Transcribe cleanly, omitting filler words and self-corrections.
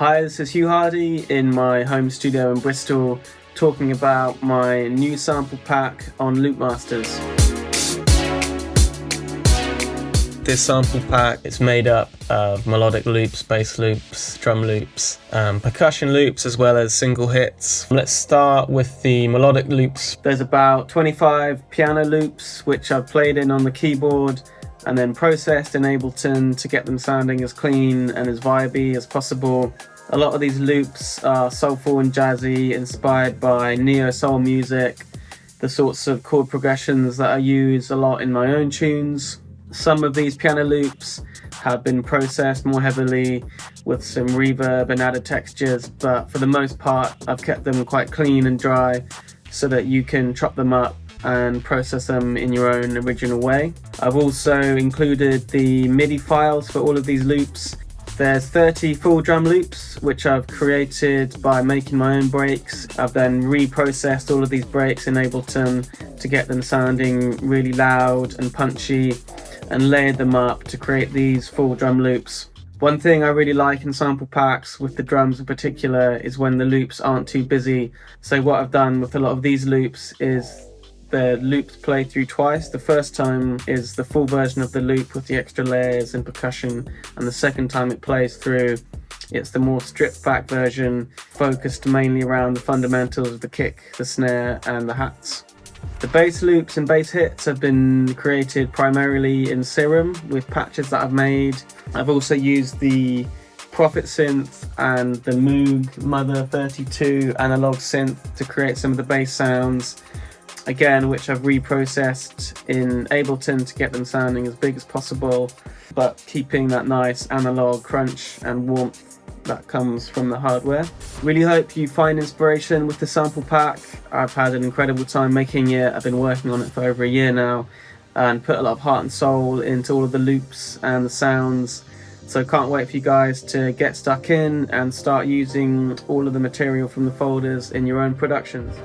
Hi, this is Hugh Hardie in my home studio in Bristol, talking about my new sample pack on Loopmasters. This sample pack is made up of melodic loops, bass loops, drum loops, percussion loops, as well as single hits. Let's start with the melodic loops. There's about 25 piano loops which I've played in on the keyboard and then processed in Ableton to get them sounding as clean and as vibey as possible. A lot of these loops are soulful and jazzy, inspired by neo-soul music, the sorts of chord progressions that I use a lot in my own tunes. Some of these piano loops have been processed more heavily with some reverb and added textures, but for the most part I've kept them quite clean and dry so that you can chop them up and process them in your own original way. I've also included the MIDI files for all of these loops. There's 30 full drum loops which I've created by making my own breaks. I've then reprocessed all of these breaks in Ableton to get them sounding really loud and punchy, and layered them up to create these full drum loops. One thing I really like in sample packs, with the drums in particular, is when the loops aren't too busy. So what I've done with a lot of these loops is the loops play through twice. The first time is the full version of the loop with the extra layers and percussion, and the second time it plays through, it's the more stripped back version, focused mainly around the fundamentals of the kick, the snare and the hats. The bass loops and bass hits have been created primarily in Serum with patches that I've made. I've also used the Prophet synth and the Moog Mother 32 analog synth to create some of the bass sounds, again, which I've reprocessed in Ableton to get them sounding as big as possible, but keeping that nice analog crunch and warmth that comes from the hardware. Really hope you find inspiration with the sample pack. I've had an incredible time making it. I've been working on it for over a year now and put a lot of heart and soul into all of the loops and the sounds. So can't wait for you guys to get stuck in and start using all of the material from the folders in your own productions.